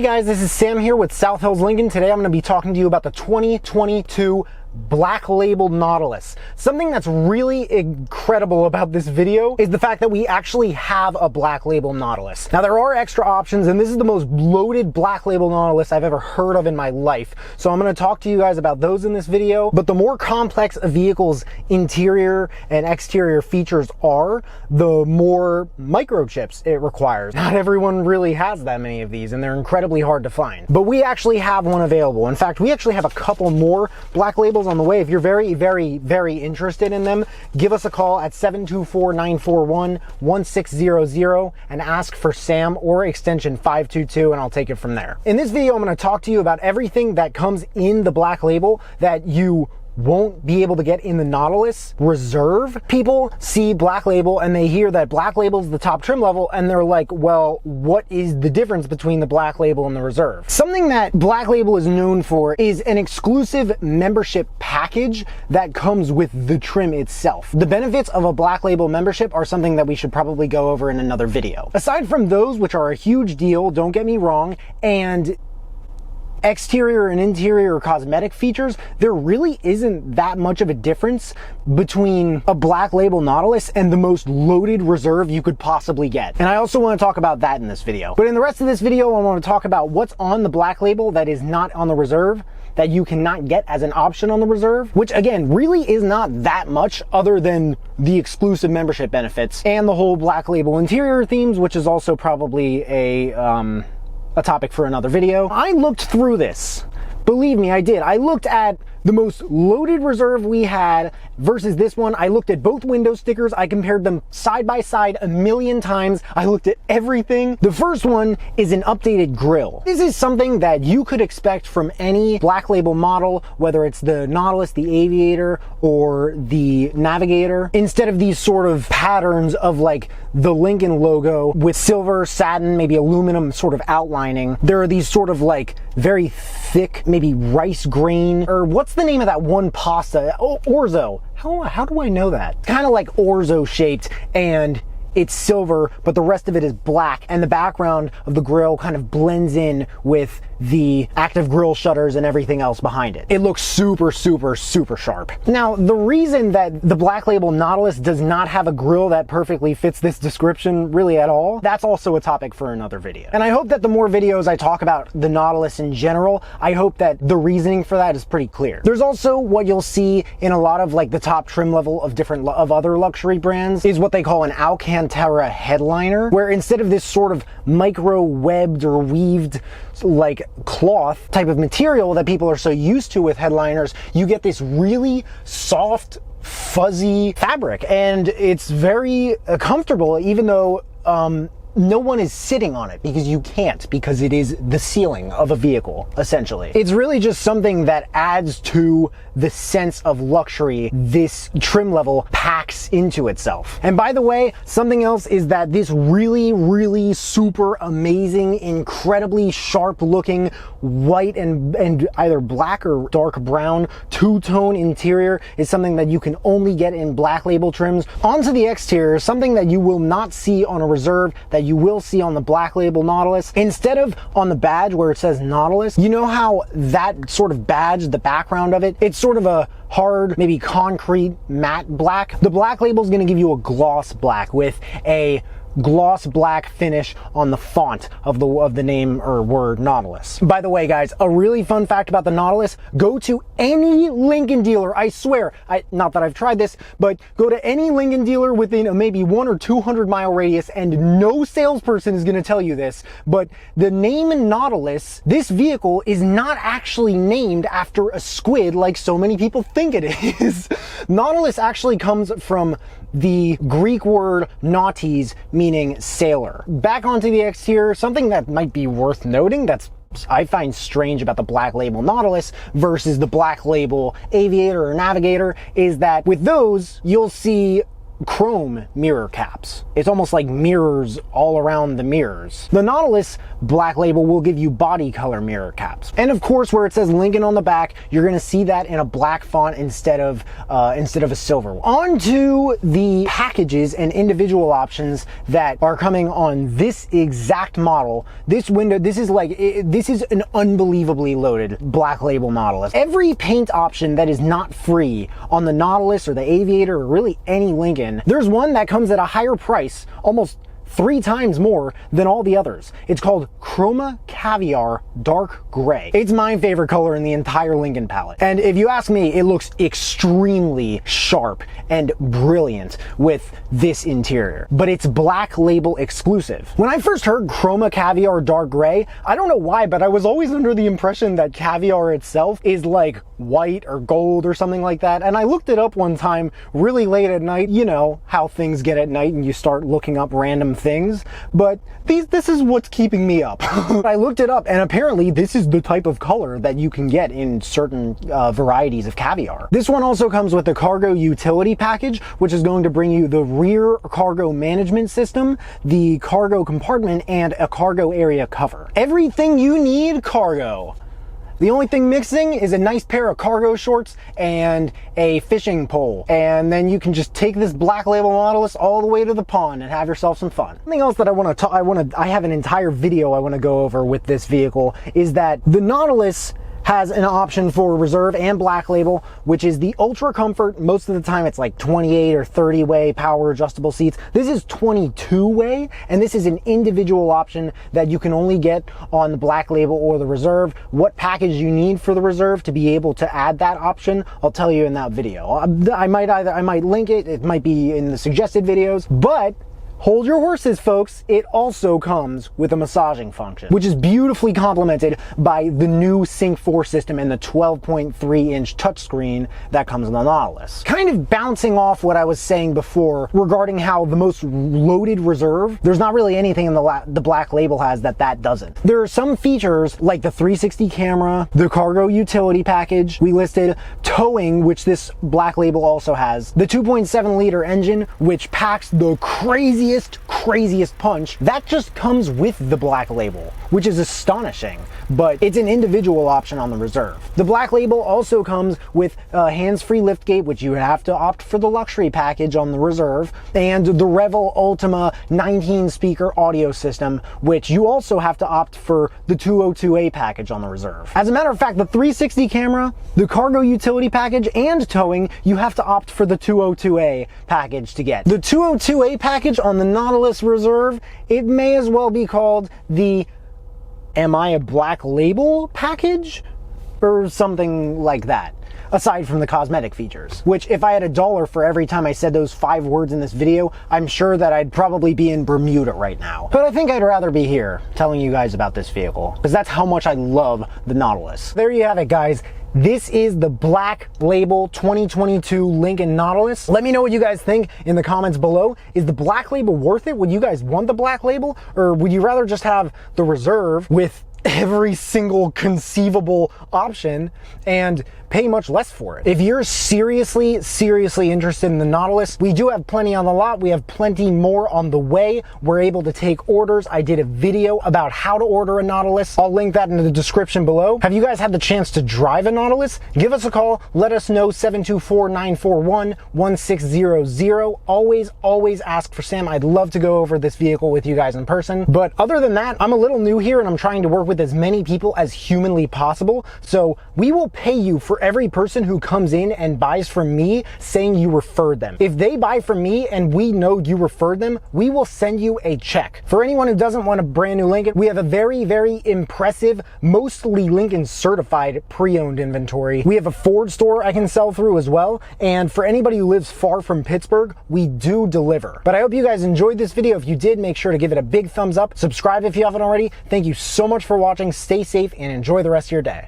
Hey guys, this is Sam here with South Hills Lincoln. Today I'm going to be talking to you about the 2022 Black Label Nautilus. Something that's really incredible about this video is the fact that we actually have a Black Label Nautilus. Now there are extra options, and this is the most loaded Black Label Nautilus I've ever heard of in my life. So I'm going to talk to you guys about those in this video. But the more complex a vehicle's interior and exterior features are, the more microchips it requires. Not everyone really has that many of these, and they're incredibly hard to find. But we actually have one available. In fact, we actually have a couple more Black Labels on the way. If you're very, very, very interested in them, give us a call at 724-941-1600 and ask for Sam or extension 522, and I'll take it from there. In this video, I'm going to talk to you about everything that comes in the Black Label that you won't be able to get in the Nautilus Reserve. People see Black Label and they hear that Black Label's the top trim level, and they're like, well, what is the difference between the Black Label and the Reserve? Something that Black Label is known for is an exclusive membership package that comes with the trim itself. The benefits of a Black Label membership are something that we should probably go over in another video. Aside from those, which are a huge deal, don't get me wrong, and exterior and interior cosmetic features, there really isn't that much of a difference between a Black Label Nautilus and the most loaded Reserve you could possibly get. And I also want to talk about that in this video. But in the rest of this video, I want to talk about what's on the Black Label that is not on the Reserve, that you cannot get as an option on the Reserve, which again, really is not that much other than the exclusive membership benefits and the whole Black Label interior themes, which is also probably a topic for another video. I looked through this. Believe me, I did. I looked at the most loaded Reserve we had versus this one. I looked at both window stickers. I compared them side by side a million times. I looked at everything. The first one is an updated grille. This is something that you could expect from any Black Label model, whether it's the Nautilus, the Aviator, or the Navigator. Instead of these sort of patterns of like the Lincoln logo with silver, satin, maybe aluminum sort of outlining, there are these sort of like very thick, maybe rice grain, or what's the name of that one pasta? Oh, orzo. How do I know that? Kind of like orzo shaped, and it's silver, but the rest of it is black, and the background of the grille kind of blends in with the active grille shutters and everything else behind it. It looks super, super, super sharp. Now, the reason that the Black Label Nautilus does not have a grille that perfectly fits this description really at all, that's also a topic for another video. And I hope that the more videos I talk about the Nautilus in general, I hope that the reasoning for that is pretty clear. There's also what you'll see in a lot of like the top trim level of other luxury brands is what they call an Alcantara Headliner, where instead of this sort of micro webbed or weaved like cloth type of material that people are so used to with headliners, you get this really soft, fuzzy fabric, and it's very comfortable, even though no one is sitting on it, because you can't, because it is the ceiling of a vehicle, essentially. It's really just something that adds to the sense of luxury this trim level packs into itself. And by the way, something else is that this really, really super amazing, incredibly sharp looking white and either black or dark brown two-tone interior is something that you can only get in Black Label trims. Onto the exterior, something that you will not see on a Reserve that you will see on the Black Label Nautilus. Instead of on the badge where it says Nautilus, you know how that sort of badge, the background of it, it's sort of a hard, maybe concrete matte black. The Black Label is going to give you a gloss black with a gloss black finish on the font of the name or word Nautilus. By the way, guys, a really fun fact about the Nautilus, go to any Lincoln dealer, I swear, not that I've tried this, but go to any Lincoln dealer within a maybe 100 or 200 mile radius, and no salesperson is going to tell you this, but the name Nautilus, this vehicle is not actually named after a squid like so many people think it is. Nautilus actually comes from the Greek word nautis, meaning sailor. Back onto the exterior, something that might be worth noting that's I find strange about the Black Label Nautilus versus the Black Label Aviator or Navigator is that with those, you'll see chrome mirror caps. It's almost like mirrors all around the mirrors. The Nautilus Black Label will give you body color mirror caps. And of course, where it says Lincoln on the back, you're gonna see that in a black font instead of a silver one. On to the packages and individual options that are coming on this exact model. This window, this is an unbelievably loaded Black Label Nautilus. Every paint option that is not free on the Nautilus or the Aviator or really any Lincoln, there's one that comes at a higher price, almost 3 times more than all the others. It's called Chroma Caviar Dark Gray. It's my favorite color in the entire Lincoln palette. And if you ask me, it looks extremely sharp and brilliant with this interior. But it's Black Label exclusive. When I first heard Chroma Caviar Dark Gray, I don't know why, but I was always under the impression that caviar itself is like white or gold or something like that. And I looked it up one time really late at night. You know how things get at night and you start looking up random things, but this is what's keeping me up. I looked it up and apparently this is the type of color that you can get in certain varieties of caviar. This one also comes with the cargo utility package, which is going to bring you the rear cargo management system, the cargo compartment, and a cargo area cover. Everything you need cargo. The only thing missing is a nice pair of cargo shorts and a fishing pole. And then you can just take this Black Label Nautilus all the way to the pond and have yourself some fun. Something else that I have an entire video I want to go over with this vehicle is that the Nautilus has an option for reserve and Black Label, which is the Ultra Comfort. Most of the time it's like 28 or 30 way power adjustable seats. This is 22 way, and this is an individual option that you can only get on the Black Label or the Reserve. What package you need for the Reserve to be able to add that option, I'll tell you in that video. I might link it, it might be in the suggested videos, but hold your horses, folks. It also comes with a massaging function, which is beautifully complemented by the new Sync 4 system and the 12.3-inch touchscreen that comes in the Nautilus. Kind of bouncing off what I was saying before regarding how the most loaded Reserve, there's not really anything in the Black Label has that doesn't. There are some features like the 360 camera, the cargo utility package we listed, towing, which this Black Label also has, the 2.7-liter engine, which packs the craziest punch. That just comes with the Black Label, which is astonishing, but it's an individual option on the Reserve. The Black Label also comes with a hands-free liftgate, which you have to opt for the luxury package on the Reserve, and the Revel Ultima 19-speaker audio system, which you also have to opt for the 202A package on the Reserve. As a matter of fact, the 360 camera, the cargo utility package, and towing, you have to opt for the 202A package to get. The 202A package on the Nautilus Reserve, it may as well be called the Am I a Black Label package? Or something like that. Aside from the cosmetic features, which if I had $1 for every time I said those 5 words in this video, I'm sure that I'd probably be in Bermuda right now. But I think I'd rather be here telling you guys about this vehicle, because that's how much I love the Nautilus. There you have it, guys. This is the Black Label 2022 Lincoln Nautilus. Let me know what you guys think in the comments below. Is the Black Label worth it? Would you guys want the Black Label? Or would you rather just have the Reserve with every single conceivable option and pay much less for it? If you're seriously interested in the Nautilus, we do have plenty on the lot. We have plenty more on the way. We're able to take orders. I did a video about how to order a Nautilus. I'll link that in the description below. Have you guys had the chance to drive a Nautilus? Give us a call. Let us know. 724-941-1600. Always ask for Sam. I'd love to go over this vehicle with you guys in person. But other than that, I'm a little new here and I'm trying to work with as many people as humanly possible. So we will pay you for every person who comes in and buys from me saying you referred them. If they buy from me and we know you referred them, we will send you a check. For anyone who doesn't want a brand new Lincoln, we have a very impressive, mostly Lincoln certified pre-owned inventory. We have a Ford store I can sell through as well. And for anybody who lives far from Pittsburgh, we do deliver. But I hope you guys enjoyed this video. If you did, make sure to give it a big thumbs up. Subscribe if you haven't already. Thank you so much for watching. Stay safe and enjoy the rest of your day.